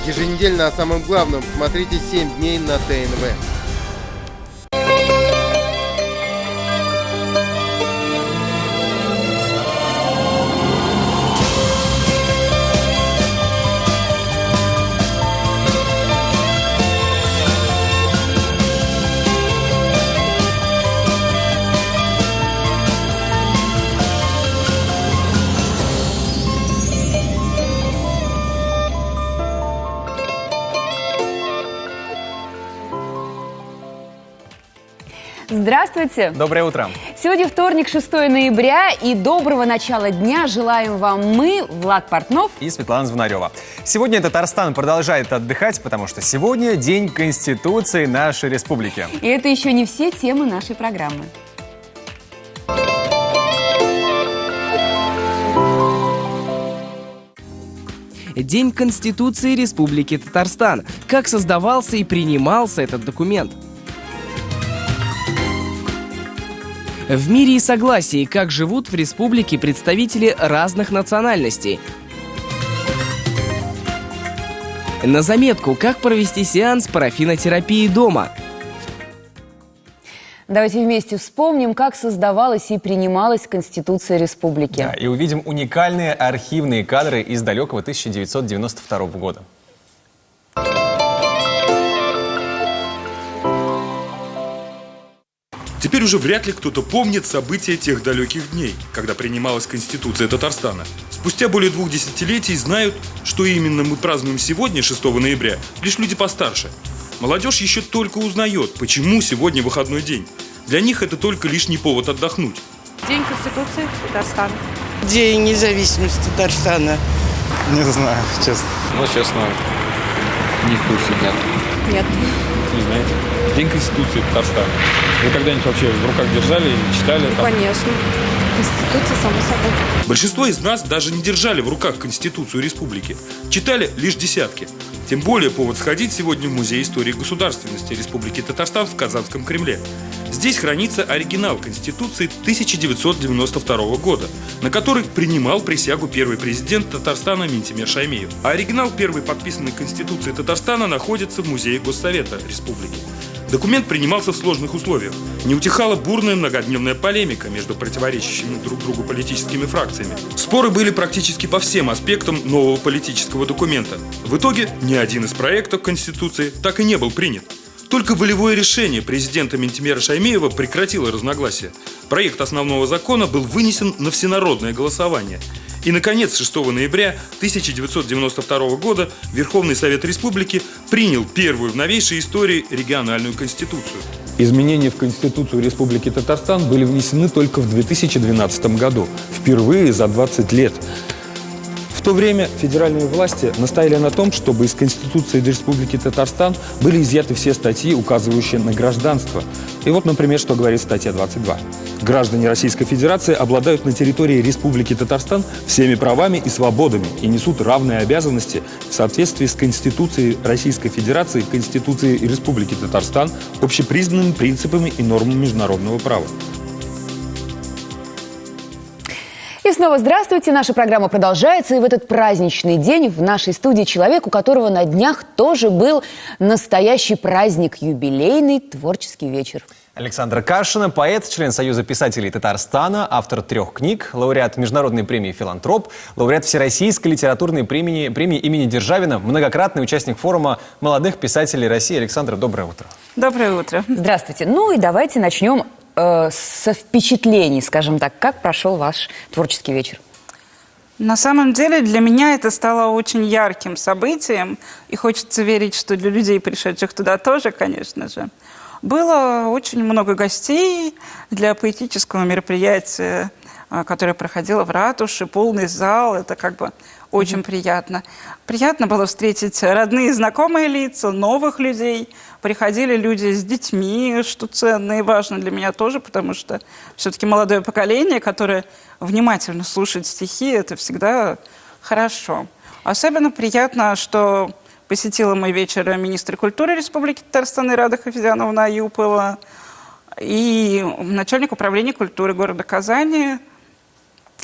Еженедельно о самом главном смотрите 7 дней на ТНВ. Здравствуйте! Доброе утро! Сегодня вторник, 6 ноября, и доброго начала дня желаем вам мы, Влад Портнов и Светлана Звонарева. Сегодня Татарстан продолжает отдыхать, потому что сегодня День Конституции нашей республики. И это еще не все темы нашей программы. День Конституции Республики Татарстан. Как создавался и принимался этот документ? В мире и согласии, как живут в республике представители разных национальностей. На заметку, как провести сеанс парафинотерапии дома. Давайте вместе вспомним, как создавалась и принималась Конституция Республики. Да, и увидим уникальные архивные кадры из далекого 1992 года. Теперь уже вряд ли кто-то помнит события тех далеких дней, когда принималась Конституция Татарстана. Спустя более 2 десятилетий знают, что именно мы празднуем сегодня, 6 ноября, лишь люди постарше. Молодежь еще только узнает, почему сегодня выходной день. Для них это только лишний повод отдохнуть. День Конституции Татарстана. День независимости Татарстана. Не знаю, честно. Ну, честно, не в курсе, нет. Нет. Не знаете? День Конституции Татарстана. Вы когда-нибудь вообще в руках держали или читали? Ну, конечно. Конституция, само собой. Большинство из нас даже не держали в руках Конституцию Республики. Читали лишь десятки. Тем более повод сходить сегодня в Музей истории государственности Республики Татарстан в Казанском Кремле. Здесь хранится оригинал Конституции 1992 года, на который принимал присягу первый президент Татарстана Минтимер Шаймиев. А оригинал первой подписанной Конституции Татарстана находится в Музее Госсовета Республики. Документ принимался в сложных условиях. Не утихала бурная многодневная полемика между противоречащими друг другу политическими фракциями. Споры были практически по всем аспектам нового политического документа. В итоге ни один из проектов Конституции так и не был принят. Только волевое решение президента Минтимера Шаймиева прекратило разногласия. Проект основного закона был вынесен на всенародное голосование. И, наконец, 6 ноября 1992 года Верховный Совет Республики принял первую в новейшей истории региональную конституцию. Изменения в Конституцию Республики Татарстан были внесены только в 2012 году. Впервые за 20 лет. В то время федеральные власти настояли на том, чтобы из Конституции Республики Татарстан были изъяты все статьи, указывающие на гражданство. И вот, например, что говорит статья 22. Граждане Российской Федерации обладают на территории Республики Татарстан всеми правами и свободами и несут равные обязанности в соответствии с Конституцией Российской Федерации, Конституцией Республики Татарстан, общепризнанными принципами и нормами международного права. И снова здравствуйте. Наша программа продолжается. И в этот праздничный день в нашей студии человек, у которого на днях тоже был настоящий праздник, юбилейный творческий вечер. Александра Кашина, поэт, член Союза писателей Татарстана, автор 3 книг, лауреат международной премии «Филантроп», лауреат Всероссийской литературной премии имени Державина, многократный участник форума молодых писателей России. Александра, доброе утро. Доброе утро. Здравствуйте. Ну и давайте начнем со впечатлений, скажем так. Как прошел ваш творческий вечер? На самом деле для меня это стало очень ярким событием. И хочется верить, что для людей, пришедших туда, тоже, конечно же. Было очень много гостей для поэтического мероприятия, которое проходило в ратуше, полный зал. Это как бы очень приятно. Приятно было встретить родные, знакомые лица, новых людей. Приходили люди с детьми, что ценно и важно для меня тоже, потому что все-таки молодое поколение, которое внимательно слушает стихи, это всегда хорошо. Особенно приятно, что посетила мой вечер министр культуры Республики Татарстан Ирада Хафизяновна Аюпова и начальник управления культуры города Казани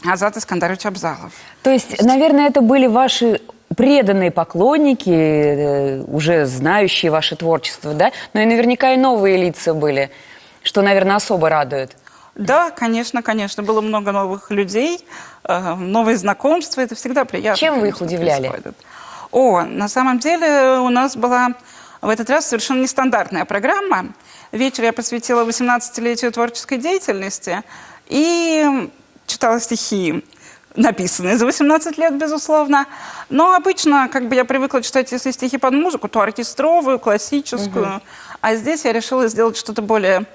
Азат Искандарович Абзалов. То есть, наверное, это были ваши преданные поклонники, уже знающие ваше творчество, да? Но и наверняка и новые лица были, что, наверное, особо радует. Да, конечно, конечно. Было много новых людей, новые знакомства. Это всегда приятно. Чем вы их конечно, удивляли? происходит. На самом деле у нас была в этот раз совершенно нестандартная программа. Вечер я посвятила 18-летию творческой деятельности и читала стихи, написанные за 18 лет, безусловно. Но обычно, я привыкла читать, если стихи под музыку, то оркестровую, классическую. А здесь я решила сделать что-то более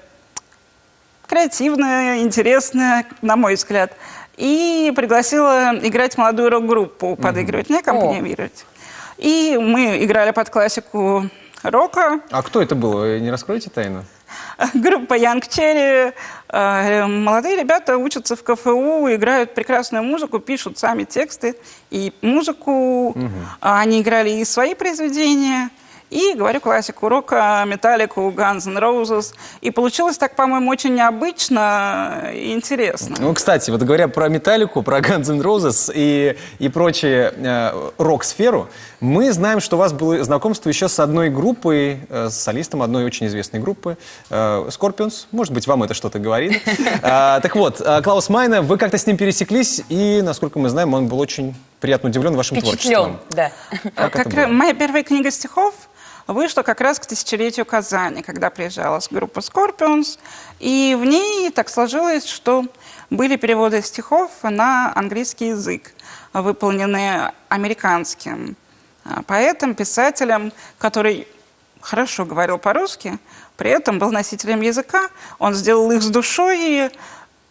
креативное, интересное, на мой взгляд. И пригласила играть молодую рок-группу, подыгрывать, мне аккомпанировать. И мы играли под классику рока. А кто это был? Вы не раскроете тайну? Группа Young Cherry. Молодые ребята учатся в КФУ, играют прекрасную музыку, пишут сами тексты и музыку. Они играли и свои произведения, и, говорю, классику рока, Металлику, Guns N' Roses. И получилось так, по-моему, очень необычно и интересно. Ну, кстати, вот говоря про Металлику, про Guns N' Roses и прочие рок-сферу, мы знаем, что у вас было знакомство еще с одной группой, с солистом одной очень известной группы, Scorpions. Может быть, вам это что-то говорит. Так вот, Клаус Майне, вы как-то с ним пересеклись, и, насколько мы знаем, он был очень приятно удивлен вашим творчеством. Да. Моя первая книга стихов вышла как раз к тысячелетию Казани, когда приезжала группа Scorpions. И в ней так сложилось, что были переводы стихов на английский язык, выполненные американским поэтом, писателем, который хорошо говорил по-русски, при этом был носителем языка. Он сделал их с душой.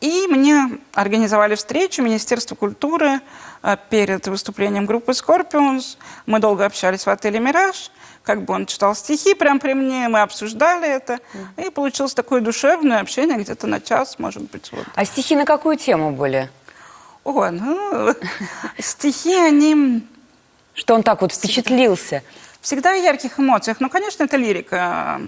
И мне организовали встречу Министерства культуры перед выступлением группы Scorpions. Мы долго общались в отеле «Мираж». Он читал стихи прямо при мне, мы обсуждали это. И получилось такое душевное общение, где-то на час, может быть. Вот. А стихи на какую тему были? Стихи, они... Что он так вот впечатлился? Всегда о ярких эмоциях. Конечно, это лирика.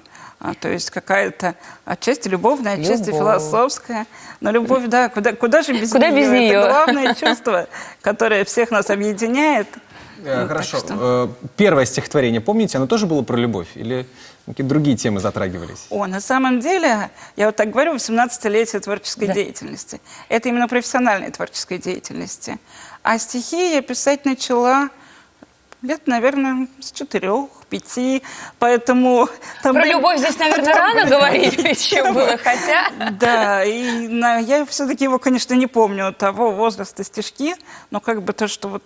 То есть какая-то отчасти любовная, отчасти философская. Но любовь, да, куда же без куда нее? Без нее? Это главное чувство, которое всех нас объединяет. Хорошо. Первое стихотворение, помните, оно тоже было про любовь? Или какие-то другие темы затрагивались? На самом деле, я вот так говорю, 18-летие творческой деятельности. Это именно профессиональной творческой деятельности. А стихи я писать начала лет, наверное, с 4-5, поэтому... Про любовь здесь, наверное, рано говорить еще было, хотя... Да, и я все-таки его, конечно, не помню, того возраста стишки, но то, что вот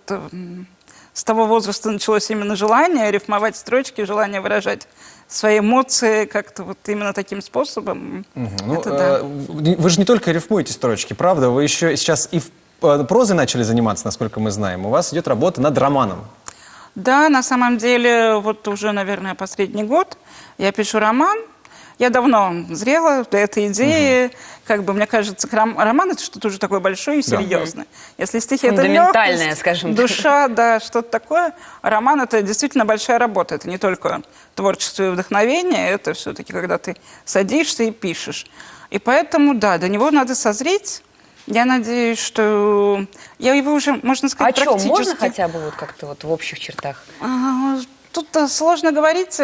с того возраста началось именно желание рифмовать строчки, желание выражать свои эмоции как-то вот именно таким способом. Вы же не только рифмуете строчки, правда? Вы еще сейчас и прозой начали заниматься, насколько мы знаем. У вас идет работа над романом. Да, на самом деле, вот уже, наверное, последний год я пишу роман. Я давно зрела до этой идеи. Мне кажется, роман — это что-то уже такое большое и серьезное. Если стихи — это легкость, скажем так. душа, да, что-то такое. Роман — это действительно большая работа. Это не только творчество и вдохновение, это все-таки когда ты садишься и пишешь. И поэтому, да, до него надо созреть. Я надеюсь, что я его уже, можно сказать, о практически... чем? Можно хотя бы вот как-то вот в общих чертах? Тут сложно говорить,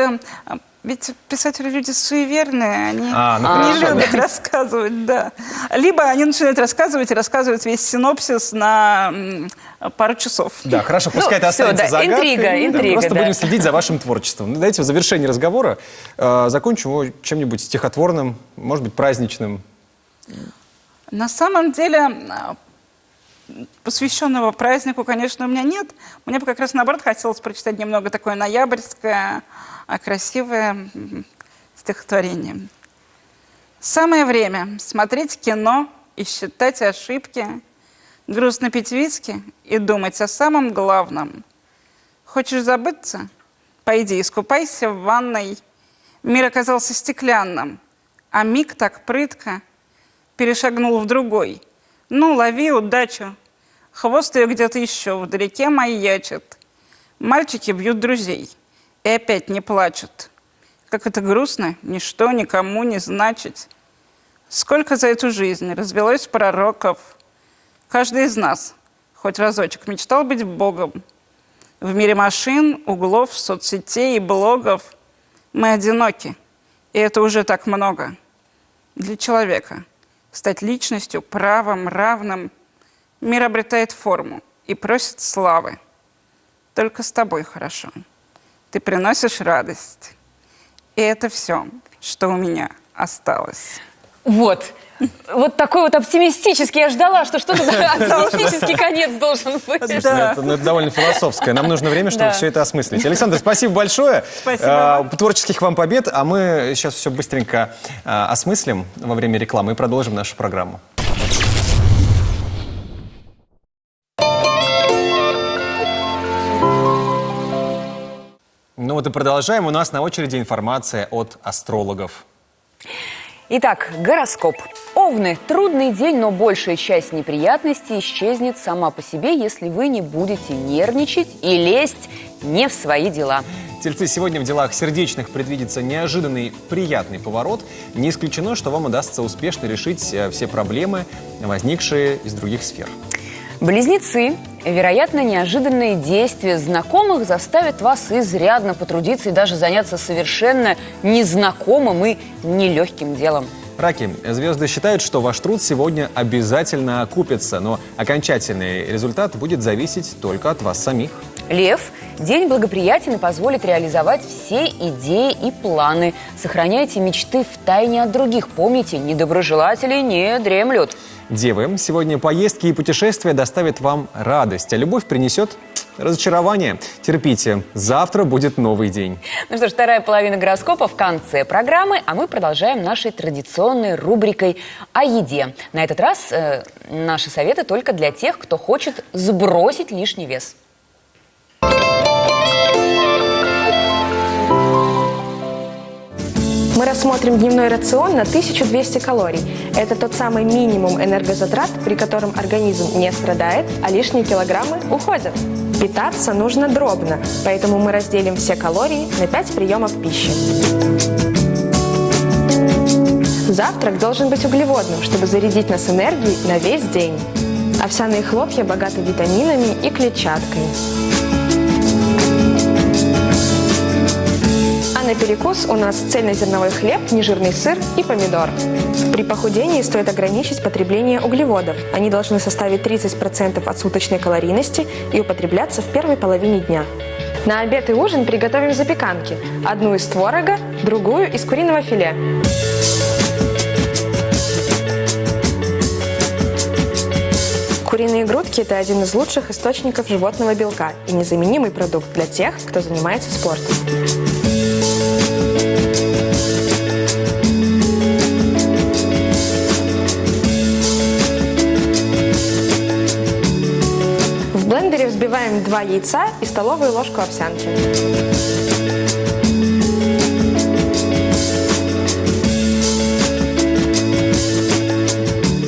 ведь писатели люди суеверные, они не любят рассказывать, да. Либо они начинают рассказывать и рассказывают весь синопсис на пару часов. Да, хорошо, пускай это останется загадкой. Интрига. Просто будем следить за вашим творчеством. Давайте в завершении разговора закончим его чем-нибудь стихотворным, может быть, праздничным. На самом деле, посвященного празднику, конечно, у меня нет. Мне бы как раз наоборот хотелось прочитать немного такое ноябрьское, красивое стихотворение. Самое время смотреть кино и считать ошибки, грустно пить виски и думать о самом главном. Хочешь забыться? Пойди искупайся в ванной. Мир оказался стеклянным, а миг так прытко перешагнул в другой. Лови удачу. Хвост ее где-то еще вдалеке маячит. Мальчики бьют друзей и опять не плачут. Как это грустно, ничто никому не значит. Сколько за эту жизнь развелось пророков. Каждый из нас хоть разочек мечтал быть Богом. В мире машин, углов, соцсетей и блогов мы одиноки. И это уже так много. Для человека стать личностью, правым, равным, мир обретает форму и просит славы. Только с тобой хорошо. Ты приносишь радость. И это все, что у меня осталось. Вот. Вот такой вот оптимистический. Я ждала, что что-то оптимистический конец должен быть. Это довольно философское. Нам нужно время, чтобы Да. все это осмыслить. Александр, спасибо большое. Спасибо. Творческих вам побед. А мы сейчас все быстренько осмыслим во время рекламы и продолжим нашу программу. Ну вот и продолжаем. У нас на очереди информация от астрологов. Итак, гороскоп. Овны. Трудный день, но большая часть неприятностей исчезнет сама по себе, если вы не будете нервничать и лезть не в свои дела. Тельцы, сегодня в делах сердечных предвидится неожиданный приятный поворот. Не исключено, что вам удастся успешно решить все проблемы, возникшие из других сфер. Близнецы. Вероятно, неожиданные действия знакомых заставят вас изрядно потрудиться и даже заняться совершенно незнакомым и нелегким делом. Раки. Звезды считают, что ваш труд сегодня обязательно окупится, но окончательный результат будет зависеть только от вас самих. Лев. День благоприятен и позволит реализовать все идеи и планы. Сохраняйте мечты втайне от других. Помните, недоброжелатели не дремлют. Девы. Сегодня поездки и путешествия доставят вам радость, а любовь принесет разочарование. Терпите, завтра будет новый день. Ну что ж, вторая половина гороскопа в конце программы, а мы продолжаем нашей традиционной рубрикой о еде. На этот раз наши советы только для тех, кто хочет сбросить лишний вес. Мы рассмотрим дневной рацион на 1200 калорий. Это тот самый минимум энергозатрат, при котором организм не страдает, а лишние килограммы уходят. Питаться нужно дробно, поэтому мы разделим все калории на 5 приемов пищи. Завтрак должен быть углеводным, чтобы зарядить нас энергией на весь день. Овсяные хлопья богаты витаминами и клетчаткой. А на перекус у нас цельнозерновой хлеб, нежирный сыр и помидор. При похудении стоит ограничить потребление углеводов. Они должны составить 30% от суточной калорийности и употребляться в первой половине дня. На обед и ужин приготовим запеканки. Одну из творога, другую из куриного филе. Куриные грудки – это один из лучших источников животного белка и незаменимый продукт для тех, кто занимается спортом. В блендере взбиваем 2 яйца и столовую ложку овсянки.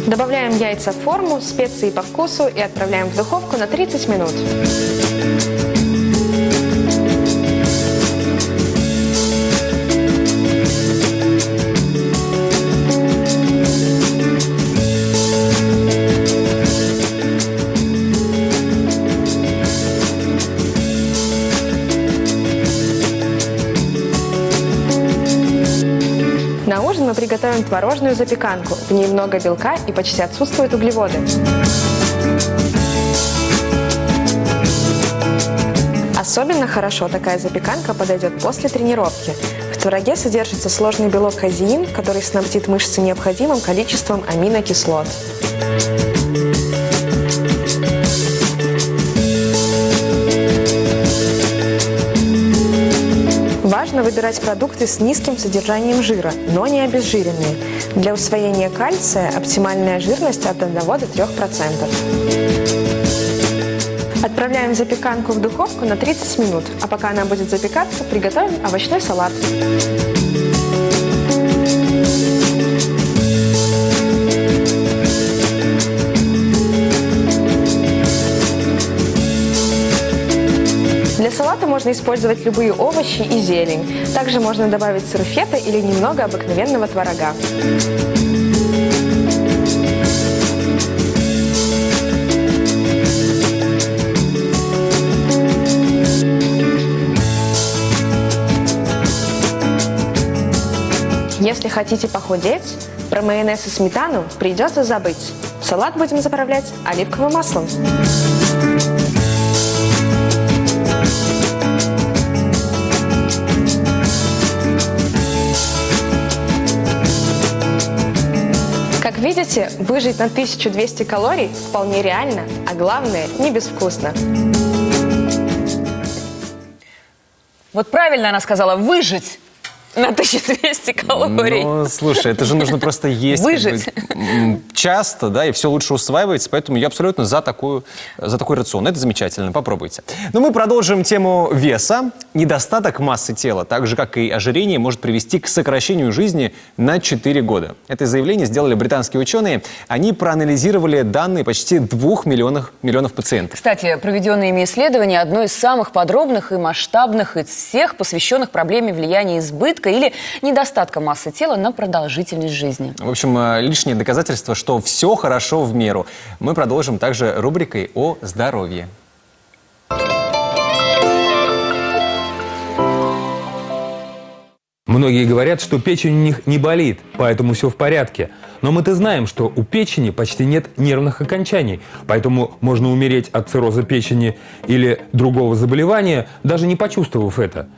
Добавляем яйца в форму, специи по вкусу и отправляем в духовку на 30 минут. На ужин мы приготовим творожную запеканку. В ней много белка и почти отсутствуют углеводы. Особенно хорошо такая запеканка подойдет после тренировки. В твороге содержится сложный белок казеин, который снабдит мышцы необходимым количеством аминокислот. Важно выбирать продукты с низким содержанием жира, но не обезжиренные. Для усвоения кальция оптимальная жирность от 1 до 3%. Отправляем запеканку в духовку на 30 минут, а пока она будет запекаться, приготовим овощной салат. Для салата можно использовать любые овощи и зелень. Также можно добавить сыр фета или немного обыкновенного творога. Если хотите похудеть, про майонез и сметану придется забыть. Салат будем заправлять оливковым маслом. Как видите, выжить на 1200 калорий вполне реально, а главное, не безвкусно. Вот правильно она сказала, выжить на 1200 калорий. Ну, слушай, это же нужно просто есть Выжить. как бы, часто, да, и все лучше усваивается, поэтому я абсолютно за такой рацион. Это замечательно, попробуйте. Но мы продолжим тему веса. Недостаток массы тела, так же, как и ожирение, может привести к сокращению жизни на 4 года. Это заявление сделали британские ученые. Они проанализировали данные почти 2 миллионов пациентов. Кстати, проведенное ими исследование одно из самых подробных и масштабных из всех, посвященных проблеме влияния избытка или недостатка массы тела на продолжительность жизни. В общем, лишнее доказательство, что все хорошо в меру. Мы продолжим также рубрикой о здоровье. Многие говорят, что печень у них не болит, поэтому все в порядке. Но мы-то знаем, что у печени почти нет нервных окончаний, поэтому можно умереть от цирроза печени или другого заболевания, даже не почувствовав это.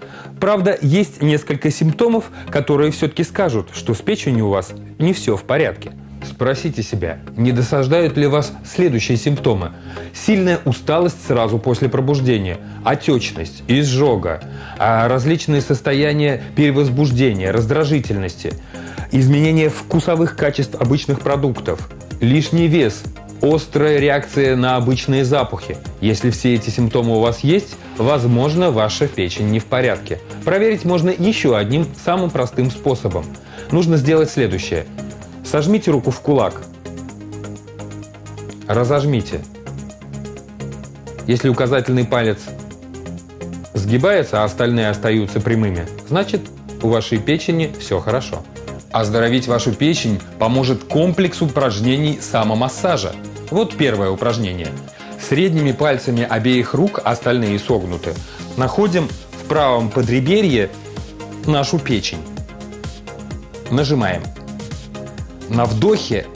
Правда, есть несколько симптомов, которые все-таки скажут, что с печенью у вас не все в порядке. Спросите себя, не досаждают ли вас следующие симптомы? Сильная усталость сразу после пробуждения, отечность, изжога, различные состояния перевозбуждения, раздражительности, изменение вкусовых качеств обычных продуктов, лишний вес, острая реакция на обычные запахи. Если все эти симптомы у вас есть, возможно, ваша печень не в порядке. Проверить можно еще одним самым простым способом. Нужно сделать следующее. Сожмите руку в кулак. Разожмите. Если указательный палец сгибается, а остальные остаются прямыми, значит, у вашей печени все хорошо. Оздоровить вашу печень поможет комплекс упражнений самомассажа. Вот первое упражнение. Средними пальцами обеих рук, остальные согнуты, находим в правом подреберье нашу печень. Нажимаем. На вдохе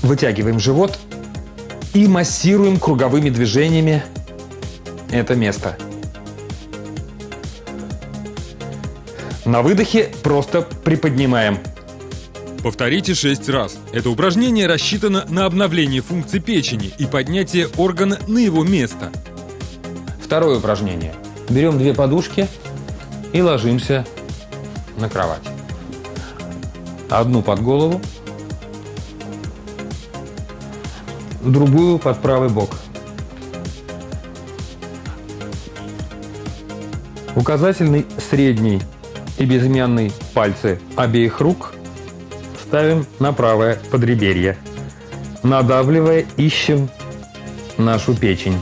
вытягиваем живот и массируем круговыми движениями это место. На выдохе просто приподнимаем. Повторите 6 раз. Это упражнение рассчитано на обновление функций печени и поднятие органа на его место. Второе упражнение. Берем 2 подушки и ложимся на кровать. Одну под голову, другую под правый бок. Указательный, средний и безымянный пальцы обеих рук ставим на правое подреберье. Надавливая, ищем нашу печень.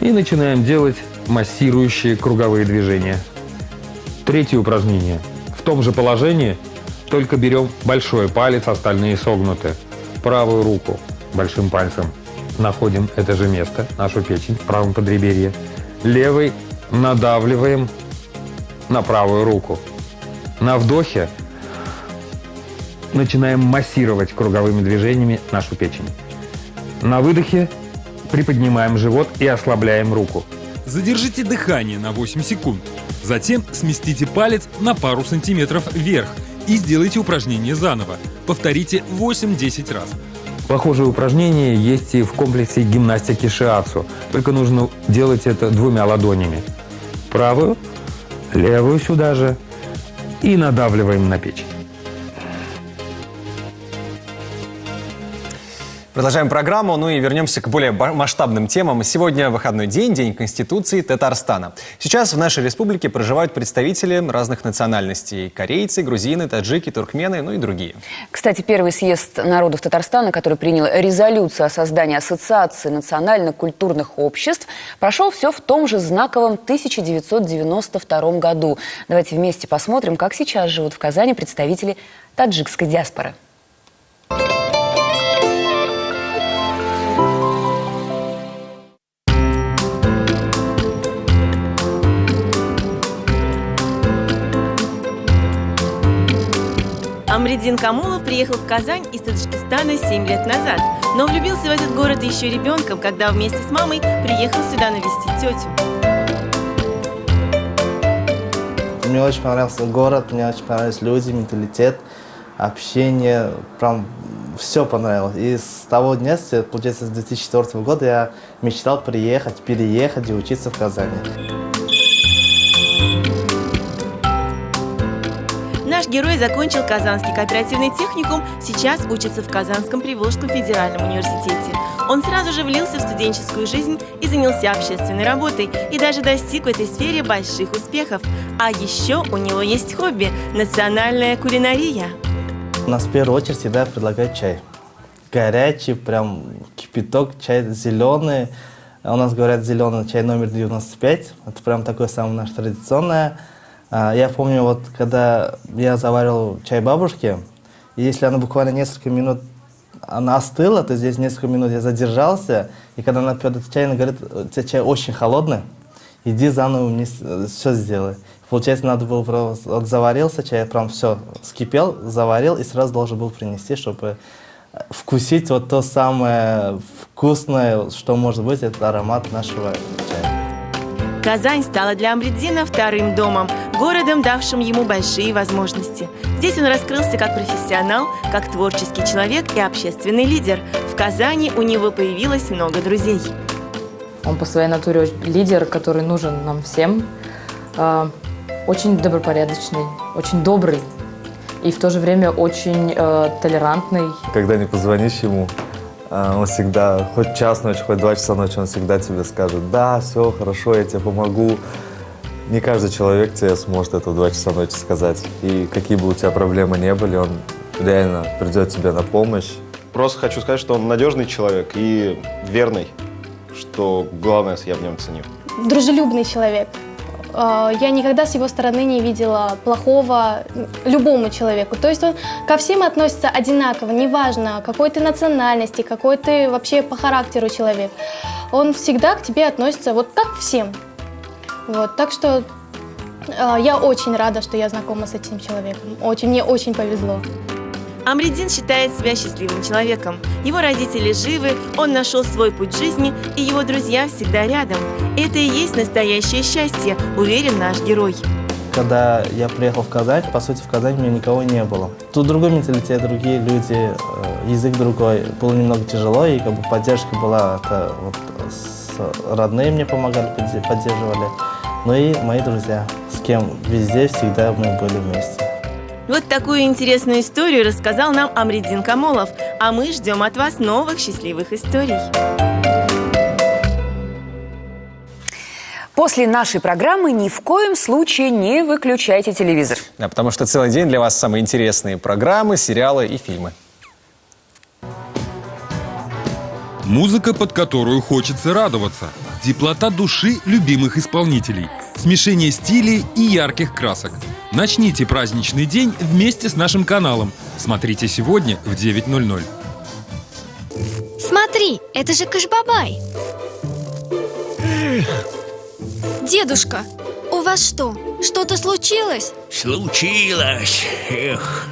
И начинаем делать массирующие круговые движения. Третье упражнение. В том же положении, только берем большой палец, остальные согнуты. Правую руку большим пальцем находим это же место, нашу печень, в правом подреберье. Левый надавливаем на правую руку. На вдохе начинаем массировать круговыми движениями нашу печень. На выдохе приподнимаем живот и ослабляем руку. Задержите дыхание на 8 секунд. Затем сместите палец на пару сантиметров вверх и сделайте упражнение заново. Повторите 8-10 раз. Похожие упражнения есть и в комплексе гимнастики шиатсу. Только нужно делать это 2 ладонями. Правую, левую сюда же. И надавливаем на печень. Продолжаем программу, ну и вернемся к более масштабным темам. Сегодня выходной день, День Конституции Татарстана. Сейчас в нашей республике проживают представители разных национальностей. Корейцы, грузины, таджики, туркмены, ну и другие. Кстати, первый съезд народов Татарстана, который принял резолюцию о создании Ассоциации национально-культурных обществ, прошел все в том же знаковом 1992 году. Давайте вместе посмотрим, как сейчас живут в Казани представители таджикской диаспоры. Амридин Камолов приехал в Казань из Таджикистана 7 лет назад, но влюбился в этот город еще ребенком, когда вместе с мамой приехал сюда навестить тетю. Мне очень понравился город, мне очень понравились люди, менталитет, общение, прям все понравилось. И с того дня, получается, с 2004 года я мечтал переехать и учиться в Казани. Наш герой закончил Казанский кооперативный техникум, сейчас учится в Казанском Приволжском федеральном университете. Он сразу же влился в студенческую жизнь и занялся общественной работой, и даже достиг в этой сфере больших успехов. А еще у него есть хобби – национальная кулинария. У нас в первую очередь всегда предлагают чай. Горячий, прям кипяток, чай зеленый. У нас говорят зеленый чай номер 95. Это прям такое самое наше традиционное. Я помню, вот когда я заваривал чай бабушке, и если она буквально несколько минут она остыла, то здесь несколько минут я задержался, и когда она пьет этот чай, она говорит: у тебя чай очень холодный, иди заново мне все сделай. Получается, надо было просто, вот заварился чай, я прям все скипел, заварил и сразу должен был принести, чтобы вкусить вот то самое вкусное, что может быть, это аромат нашего чая. Казань стала для Амридина вторым домом, городом, давшим ему большие возможности. Здесь он раскрылся как профессионал, как творческий человек и общественный лидер. В Казани у него появилось много друзей. Он по своей натуре лидер, который нужен нам всем. Очень добропорядочный, очень добрый и в то же время очень толерантный. Когда не позвонишь ему, он всегда, хоть час ночи, хоть 2 часа ночи, он всегда тебе скажет: да, все хорошо, я тебе помогу. Не каждый человек тебе сможет это в 2 часа ночи сказать. И какие бы у тебя проблемы не были, он реально придет тебе на помощь. Просто хочу сказать, что он надежный человек и верный, что главное я в нем ценю. Дружелюбный человек. Я никогда с его стороны не видела плохого любому человеку. То есть он ко всем относится одинаково, неважно, какой ты национальности, какой ты вообще по характеру человек. Он всегда к тебе относится вот как всем. Вот, так что я очень рада, что я знакома с этим человеком. Мне очень повезло. Амридин считает себя счастливым человеком. Его родители живы, он нашел свой путь жизни, и его друзья всегда рядом. Это и есть настоящее счастье, уверен наш герой. Когда я приехал в Казань, по сути, в Казани у меня никого не было. Тут другой менталитет, другие люди, язык другой. Было немного тяжело, и как бы поддержка была, это вот родные мне помогали, поддерживали. Ну и мои друзья, с кем везде, всегда мы были вместе. Вот такую интересную историю рассказал нам Амридин Камолов, а мы ждем от вас новых счастливых историй. После нашей программы ни в коем случае не выключайте телевизор. Да, потому что целый день для вас самые интересные программы, сериалы и фильмы. Музыка, под которую хочется радоваться. Теплота души любимых исполнителей. Смешение стилей и ярких красок. Начните праздничный день вместе с нашим каналом. Смотрите сегодня в 9:00. Смотри, это же Кашбабай. Дедушка, у вас что, что-то случилось? Случилось. Эх,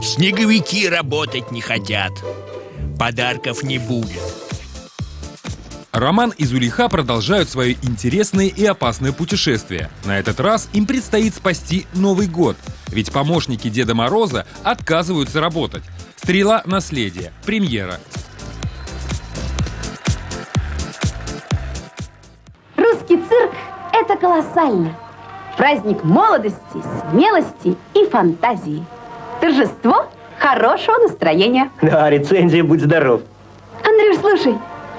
снеговики работать не хотят. Подарков не будет. Роман и Зулейха продолжают свое интересное и опасное путешествие. На этот раз им предстоит спасти Новый год, ведь помощники Деда Мороза отказываются работать. «Стрела. Наследие». Премьера. Русский цирк – это колоссально. Праздник молодости, смелости и фантазии. Торжество хорошего настроения. Да, рецензия «Будь здоров». Андрюш, слушай,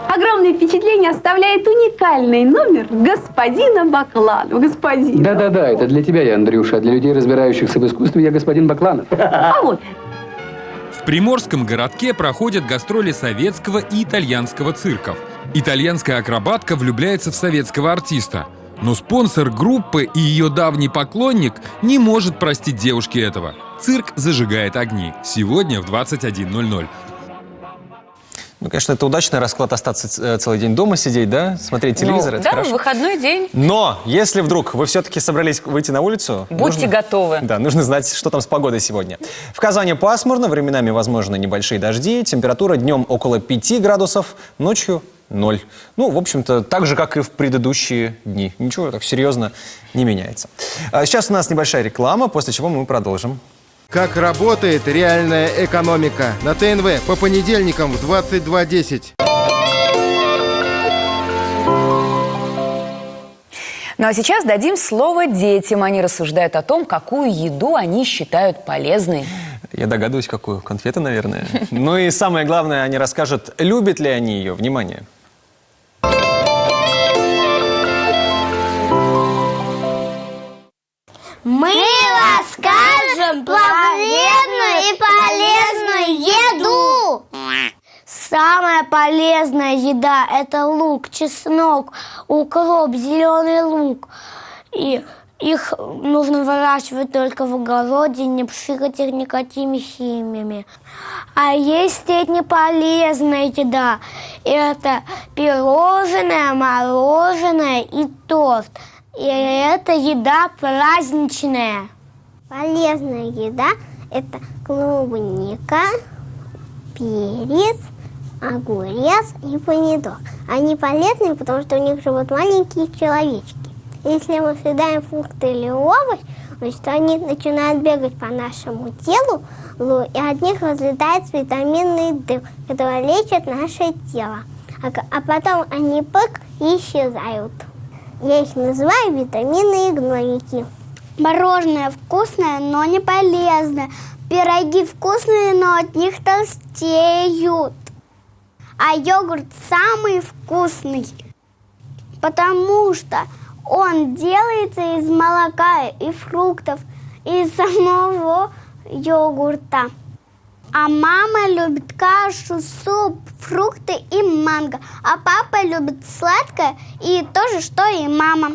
огромное впечатление оставляет уникальный номер господина Бакланова. Господин. Да-да-да, это для тебя, я, Андрюша. А для людей, разбирающихся в искусстве, я господин Бакланов. А вот. В приморском городке проходят гастроли советского и итальянского цирков. Итальянская акробатка влюбляется в советского артиста. Но спонсор группы и ее давний поклонник не может простить девушке этого. Цирк зажигает огни. Сегодня в 21:00. Ну, конечно, это удачный расклад остаться целый день дома сидеть, да? Смотреть телевизор, это да, хорошо. выходной день. Но если вдруг вы все-таки собрались выйти на улицу... Будьте готовы. Да, нужно знать, что там с погодой сегодня. В Казани пасмурно, временами возможны небольшие дожди. Температура днем около 5 градусов, ночью 0. Ну, в общем-то, так же, как и в предыдущие дни. Ничего так серьезно не меняется. Сейчас у нас небольшая реклама, после чего мы продолжим. Как работает реальная экономика? На ТНВ по понедельникам в 22:10. Ну а сейчас дадим слово детям. Они рассуждают о том, какую еду они считают полезной. Я догадываюсь, какую. Конфеты, наверное. Ну и самое главное, они расскажут, любят ли они ее. Внимание. Мы расскажем про вредную и полезную еду. Самая полезная еда – это лук, чеснок, укроп, зеленый лук. И их нужно выращивать только в огороде, не пшикать их никакими химиями. А есть не полезная еда. Это пирожное, мороженое и торт. И это еда праздничная. Полезная еда – это клубника, перец, огурец и помидор. Они полезные, потому что у них живут маленькие человечки. Если мы съедаем фрукты или овощ, значит, они начинают бегать по нашему телу, и от них разлетается витаминный дым, который лечит наше тело. А потом они и исчезают. Я их называю витаминные гнойники. Мороженое вкусное, но не полезное. Пироги вкусные, но от них толстеют. А йогурт самый вкусный, потому что он делается из молока и фруктов, и самого йогурта. А мама любит кашу, суп, фрукты и манго. А папа любит сладкое и то же, что и мама.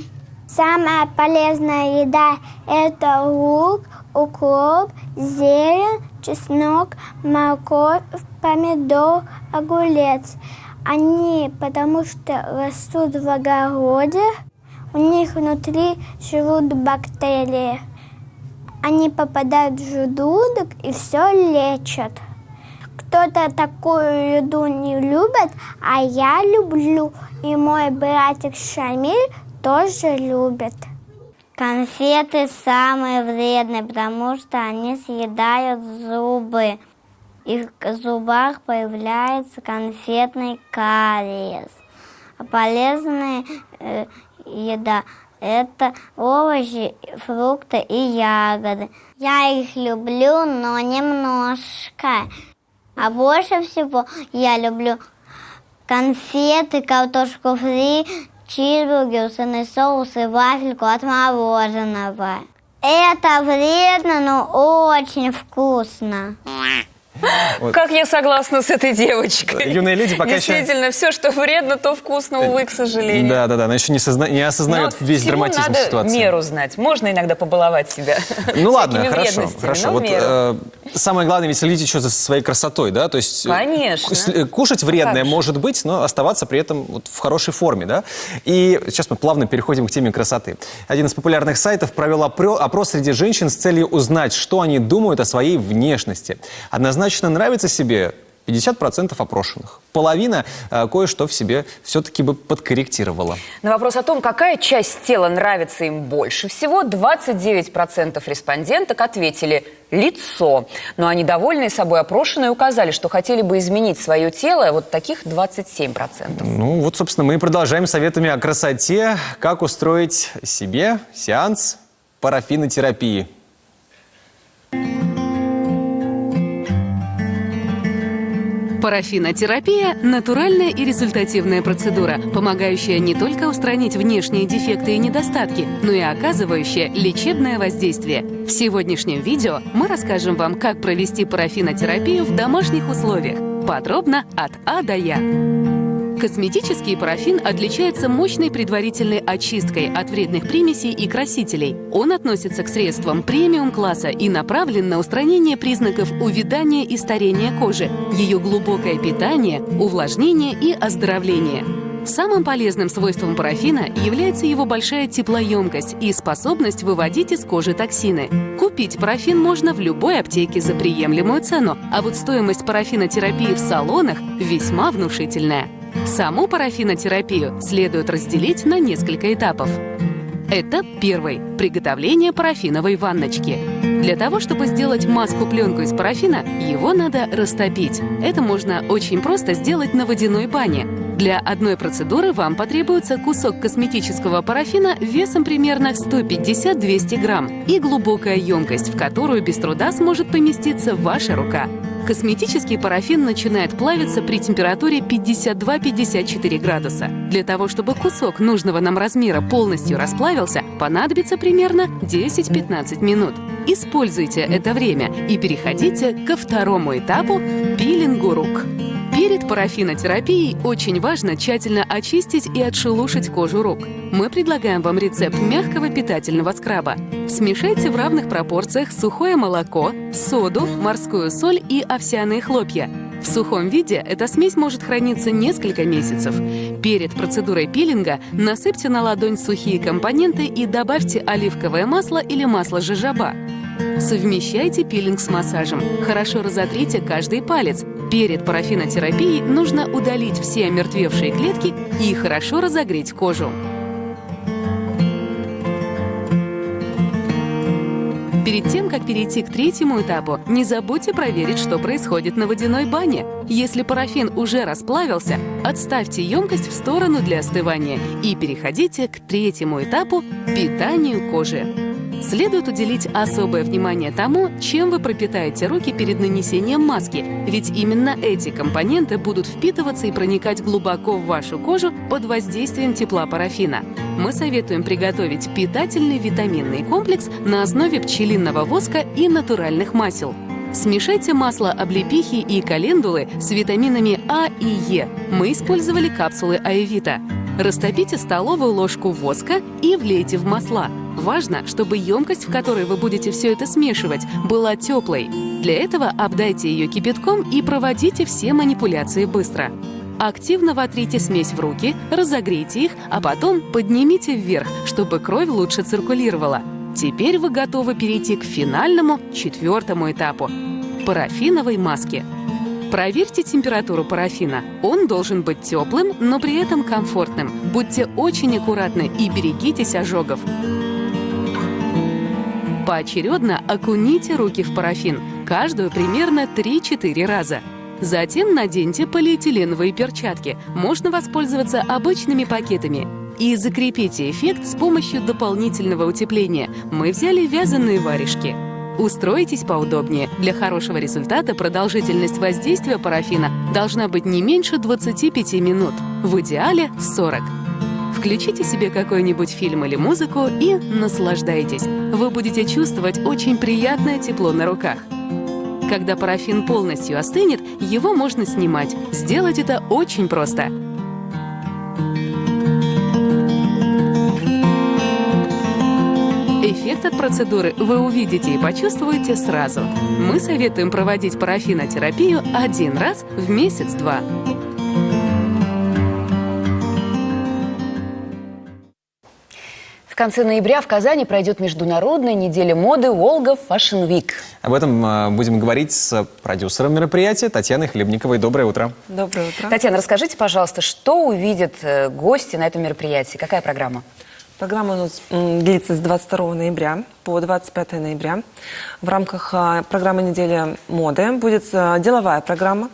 Самая полезная еда – это лук, укроп, зелень, чеснок, морковь, помидор, огурец. Они потому что растут в огороде, у них внутри живут бактерии. Они попадают в желудок и все лечат. Кто-то такую еду не любит, а я люблю. И мой братик Шамиль тоже любит. Конфеты самые вредные, потому что они съедают зубы. И в зубах появляется конфетный кариес. А полезная еда – это овощи, фрукты и ягоды. Я их люблю, но немножко. А больше всего я люблю конфеты, картошку фри, чизбургер, сырный соус и вафельку от мороженого. Это вредно, но очень вкусно. Вот. Как я согласна с этой девочкой. Юная леди пока действительно, все, что вредно, то вкусно, увы, к сожалению. Да, она еще не осознает весь драматизм надо ситуации. Меру знать. Можно иногда побаловать себя. Ну ладно, хорошо. Вот, самое главное, ведь следить еще за своей красотой, да? То есть конечно. Кушать вредное может быть, но оставаться при этом вот в хорошей форме, да? И сейчас мы плавно переходим к теме красоты. Один из популярных сайтов провел опрос среди женщин с целью узнать, что они думают о своей внешности. Однозначно нравится себе 50% опрошенных. Половина кое-что в себе все-таки бы подкорректировала. На вопрос о том, какая часть тела нравится им больше всего, 29% респонденток ответили «лицо». Ну а недовольные собой опрошенные указали, что хотели бы изменить свое тело, вот таких 27%. Ну вот, собственно, мы и продолжаем советами о красоте, как устроить себе сеанс парафинотерапии. Парафинотерапия – натуральная и результативная процедура, помогающая не только устранить внешние дефекты и недостатки, но и оказывающая лечебное воздействие. В сегодняшнем видео мы расскажем вам, как провести парафинотерапию в домашних условиях. Подробно от А до Я. Косметический парафин отличается мощной предварительной очисткой от вредных примесей и красителей. Он относится к средствам премиум-класса и направлен на устранение признаков увядания и старения кожи, ее глубокое питание, увлажнение и оздоровление. Самым полезным свойством парафина является его большая теплоемкость и способность выводить из кожи токсины. Купить парафин можно в любой аптеке за приемлемую цену, а вот стоимость парафинотерапии в салонах весьма внушительная. Саму парафинотерапию следует разделить на несколько этапов. Этап первый – приготовление парафиновой ванночки. Для того, чтобы сделать маску-пленку из парафина, его надо растопить. Это можно очень просто сделать на водяной бане. Для одной процедуры вам потребуется кусок косметического парафина весом примерно 150-200 грамм и глубокая емкость, в которую без труда сможет поместиться ваша рука. Косметический парафин начинает плавиться при температуре 52-54 градуса. Для того, чтобы кусок нужного нам размера полностью расплавился, понадобится примерно 10-15 минут. Используйте это время и переходите ко второму этапу – пилингу рук. Перед парафинотерапией очень важно тщательно очистить и отшелушить кожу рук. Мы предлагаем вам рецепт мягкого питательного скраба. Смешайте в равных пропорциях сухое молоко, соду, морскую соль и овсяные хлопья. В сухом виде эта смесь может храниться несколько месяцев. Перед процедурой пилинга насыпьте на ладонь сухие компоненты и добавьте оливковое масло или масло жожоба. Совмещайте пилинг с массажем. Хорошо разотрите каждый палец. Перед парафинотерапией нужно удалить все омертвевшие клетки и хорошо разогреть кожу. Перед тем, как перейти к третьему этапу, не забудьте проверить, что происходит на водяной бане. Если парафин уже расплавился, отставьте емкость в сторону для остывания и переходите к третьему этапу – питанию кожи. Следует уделить особое внимание тому, чем вы пропитаете руки перед нанесением маски, ведь именно эти компоненты будут впитываться и проникать глубоко в вашу кожу под воздействием тепла парафина. Мы советуем приготовить питательный витаминный комплекс на основе пчелиного воска и натуральных масел. Смешайте масло облепихи и календулы с витаминами А и Е. Мы использовали капсулы аевита. Растопите столовую ложку воска и влейте в масла. Важно, чтобы емкость, в которой вы будете все это смешивать, была теплой. Для этого обдайте ее кипятком и проводите все манипуляции быстро. Активно вотрите смесь в руки, разогрейте их, а потом поднимите вверх, чтобы кровь лучше циркулировала. Теперь вы готовы перейти к финальному, четвертому этапу – парафиновой маске. Проверьте температуру парафина. Он должен быть теплым, но при этом комфортным. Будьте очень аккуратны и берегитесь ожогов. Поочередно окуните руки в парафин, каждую примерно 3-4 раза. Затем наденьте полиэтиленовые перчатки, можно воспользоваться обычными пакетами. И закрепите эффект с помощью дополнительного утепления. Мы взяли вязаные варежки. Устройтесь поудобнее. Для хорошего результата продолжительность воздействия парафина должна быть не меньше 25 минут, в идеале 40. Включите себе какой-нибудь фильм или музыку и наслаждайтесь. Вы будете чувствовать очень приятное тепло на руках. Когда парафин полностью остынет, его можно снимать. Сделать это очень просто. Эффект от процедуры вы увидите и почувствуете сразу. Мы советуем проводить парафинотерапию 1 раз в месяц-два. В конце ноября в Казани пройдет международная неделя моды Волга Fashion Week. Об этом будем говорить с продюсером мероприятия Татьяной Хлебниковой. Доброе утро. Доброе утро. Татьяна, расскажите, пожалуйста, что увидят гости на этом мероприятии? Какая программа? Программа у нас длится с 22 ноября по 25 ноября. В рамках программы «Неделя моды» будет деловая программа.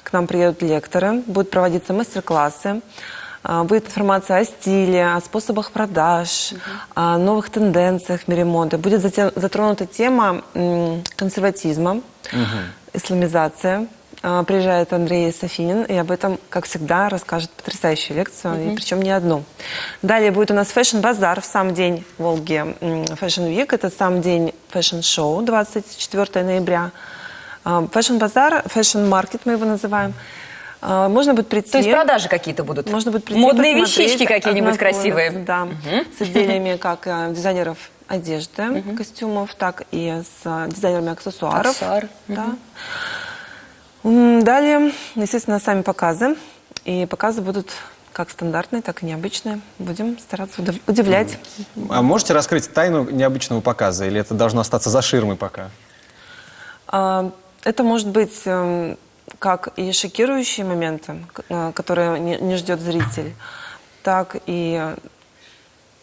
К нам приедут лекторы, будут проводиться мастер-классы. Будет информация о стиле, о способах продаж, о новых тенденциях в мире моды. Будет затронута тема консерватизма, исламизация. Приезжает Андрей Софинин, и об этом, как всегда, расскажет потрясающую лекцию, и причем не одну. Далее будет у нас фэшн-базар в сам день Волги Fashion Week. Это сам день фэшн-шоу, 24 ноября. Фэшн-базар, фэшн-маркет мы его называем. Можно будет прийти. То есть продажи какие-то будут? Можно будет прийти, модные посмотреть, вещички какие-нибудь красивые. Да, с изделиями как дизайнеров одежды, костюмов, так и с дизайнерами аксессуаров. Да. Далее, естественно, сами показы. И показы будут как стандартные, так и необычные. Будем стараться удивлять. А можете раскрыть тайну необычного показа? Или это должно остаться за ширмой пока? Это может быть как и шокирующие моменты, которые не ждет зритель, так и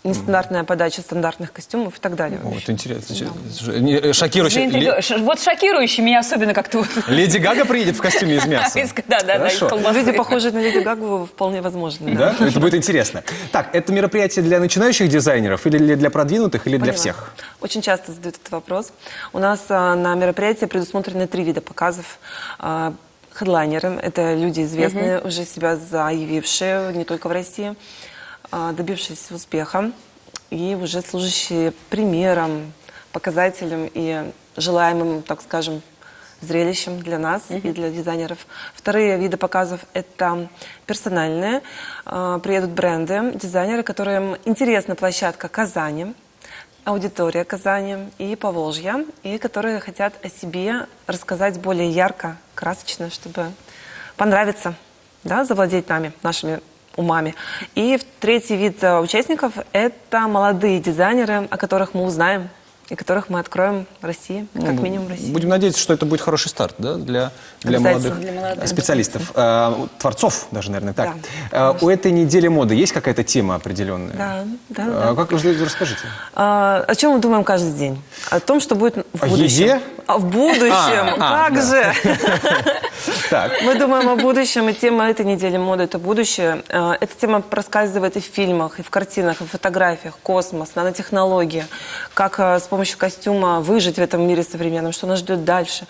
нестандартная подача стандартных костюмов и так далее. Вот, интересно. Шокирующий. Вот шокирующий меня особенно как-то... Леди Гага приедет в костюме из мяса? Да, из колбасы. Люди, похожие на Леди Гагу, вполне возможно. Да? Это будет интересно. Так, это мероприятие для начинающих дизайнеров или для продвинутых, или для всех? Очень часто задают этот вопрос. У нас на мероприятии предусмотрены 3 вида показов. Хедлайнеры – это люди известные, уже себя заявившие не только в России, добившиеся успеха и уже служащие примером, показателем и желаемым, так скажем, зрелищем для нас и для дизайнеров. Вторые виды показов – это персональные. Приедут бренды, дизайнеры, которым интересна площадка Казани, аудитория Казани и Поволжья, и которые хотят о себе рассказать более ярко, красочно, чтобы понравиться, да, завладеть нами, нашими умами. И третий вид участников – это молодые дизайнеры, о которых мы узнаем и которых мы откроем в России, как минимум в России. Будем надеяться, что это будет хороший старт, да, для молодых специалистов, творцов даже, наверное, так. Да. У этой недели моды есть какая-то тема определенная? Да. Как вы расскажите? О чем мы думаем каждый день? О том, что будет в будущем. Еде? В будущем, как же! Мы думаем о будущем, и тема этой недели моды – это будущее. Эта тема проскальзывает и в фильмах, и в картинах, и в фотографиях. Космос, нанотехнологии, как с помощью костюма выжить в этом мире современном, что нас ждет дальше.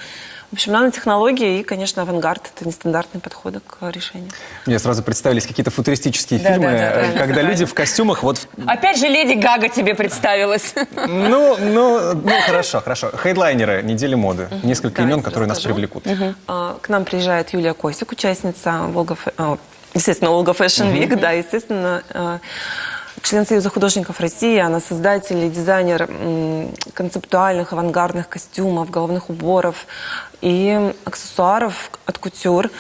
В общем, нанотехнологии и, конечно, авангард – это нестандартные подходы к решению. Мне сразу представились какие-то футуристические фильмы, когда люди в костюмах… Опять же Леди Гага тебе представилась. Хорошо. Хедлайнеры недели моды. Несколько имен, которые нас привлекут. К нам приезжает Юлия Косик, участница Волга Fashion Week, да, естественно, член Союза художников России. Она создатель и дизайнер концептуальных авангардных костюмов, головных уборов и аксессуаров от кутюр.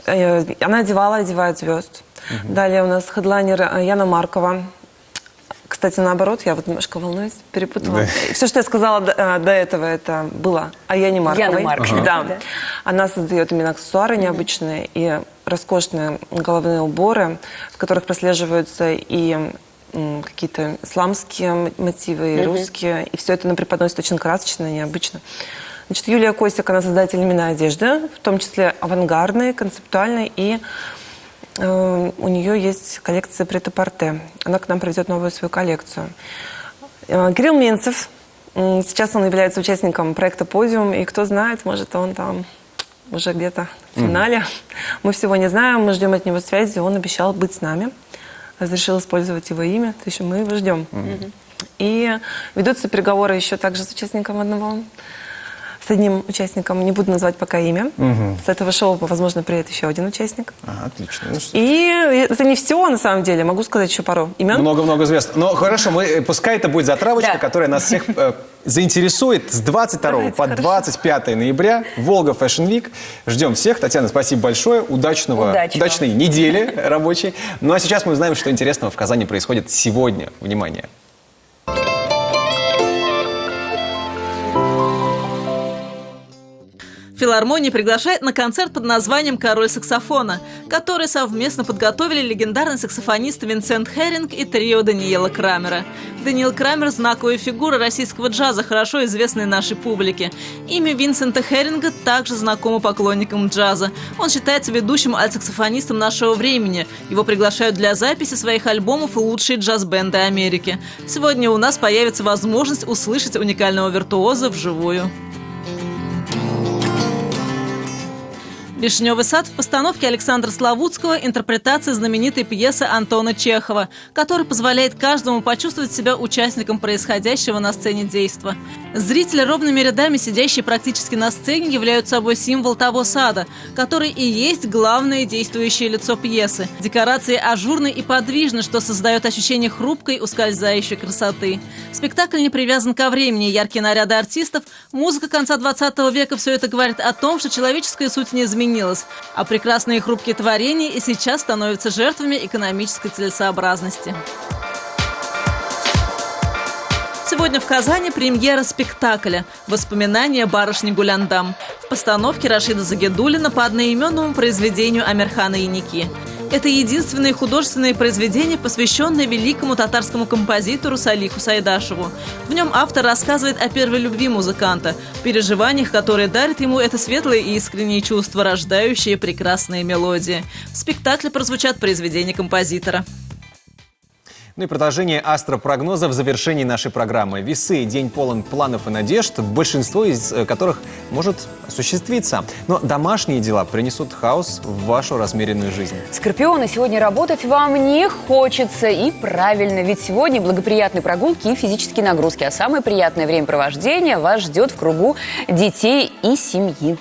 Она одевает звезд. Далее у нас хедлайнер Яна Маркова. Кстати, наоборот, я вот немножко волнуюсь, перепутала. Да. Все, что я сказала до этого, это было о Яне Марковой. Яна Маркова. Да. Она создает именно аксессуары необычные и роскошные головные уборы, в которых прослеживаются и какие-то исламские мотивы, и русские. И все это она преподносит очень красочно и необычно. Значит, Юлия Косик, она создатель именно одежды, в том числе авангардной, концептуальной, и у нее есть коллекция прет-а-порте. Она к нам приведет новую свою коллекцию. Кирилл Менцев. Сейчас он является участником проекта «Подиум». И кто знает, может, он там уже где-то в финале. Мы всего не знаем, мы ждем от него связи. Он обещал быть с нами. Разрешил использовать его имя. То есть мы его ждем. И ведутся переговоры еще также с участником с одним участником, не буду называть пока имя. С этого шоу, возможно, приедет еще один участник. Отлично. И это не все, на самом деле. Могу сказать еще пару имен. Много-много звезд. Но хорошо, пускай это будет затравочка, которая нас всех заинтересует с 22 по 25 ноября. Волга Fashion Week. Ждем всех. Татьяна, спасибо большое. Удачной недели рабочей. Ну а сейчас мы узнаем, что интересного в Казани происходит сегодня. Внимание. Филармония приглашает на концерт под названием «Король саксофона», который совместно подготовили легендарный саксофонист Винсент Херинг и трио Даниэла Крамера. Даниэл Крамер – знаковая фигура российского джаза, хорошо известная нашей публике. Имя Винсента Херинга также знакомо поклонникам джаза. Он считается ведущим альт-саксофонистом нашего времени. Его приглашают для записи своих альбомов лучшие джаз-бенды Америки. Сегодня у нас появится возможность услышать уникального виртуоза вживую. «Вишневый сад» в постановке Александра Славутского – интерпретация знаменитой пьесы Антона Чехова, которая позволяет каждому почувствовать себя участником происходящего на сцене действа. Зрители, ровными рядами сидящие практически на сцене, являются собой символ того сада, который и есть главное действующее лицо пьесы. Декорации ажурны и подвижны, что создает ощущение хрупкой, ускользающей красоты. Спектакль не привязан ко времени, яркие наряды артистов, музыка конца 20 века – все это говорит о том, что человеческая суть не изменилась, а прекрасные и хрупкие творения и сейчас становятся жертвами экономической целесообразности. Сегодня в Казани премьера спектакля «Воспоминания барышни Гуляндам» в постановке Рашида Загидуллина по одноименному произведению Амирхана Яники. Это единственное художественное произведение, посвященное великому татарскому композитору Салиху Сайдашеву. В нем автор рассказывает о первой любви музыканта, переживаниях, которые дарят ему это светлое и искреннее чувство, рождающее прекрасные мелодии. В спектакле прозвучат произведения композитора. Ну и продолжение астропрогноза в завершении нашей программы. Весы – день полон планов и надежд, большинство из которых может осуществиться. Но домашние дела принесут хаос в вашу размеренную жизнь. Скорпионы, сегодня работать вам не хочется. И правильно, ведь сегодня благоприятные прогулки и физические нагрузки. А самое приятное времяпровождение вас ждет в кругу детей и семьи.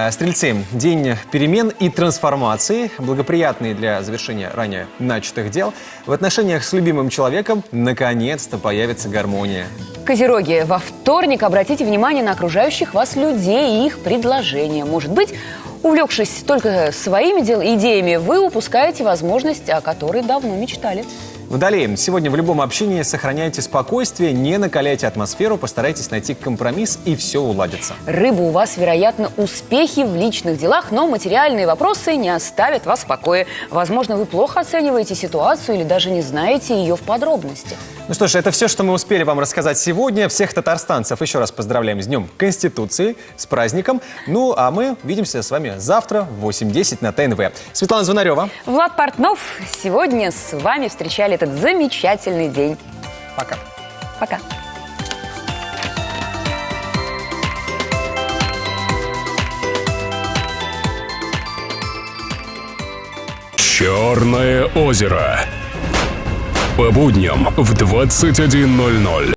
Стрельцы, день перемен и трансформации, благоприятный для завершения ранее начатых дел. В отношениях с любимым человеком наконец-то появится гармония. Козероги, во вторник обратите внимание на окружающих вас людей и их предложения. Может быть, увлекшись только своими идеями, вы упускаете возможность, о которой давно мечтали. Водолеи, сегодня в любом общении сохраняйте спокойствие, не накаляйте атмосферу, постарайтесь найти компромисс, и все уладится. Рыбы, у вас, вероятно, успехи в личных делах, но материальные вопросы не оставят вас в покое. Возможно, вы плохо оцениваете ситуацию или даже не знаете ее в подробностях. Ну что ж, это все, что мы успели вам рассказать сегодня. Всех татарстанцев еще раз поздравляем с Днем Конституции, с праздником. Ну, а мы увидимся с вами завтра в 8:10 на ТНВ. Светлана Звонарева. Влад Портнов. Сегодня с вами встречали этот замечательный день. Пока. Пока. «Черное озеро». По будням в 21:00.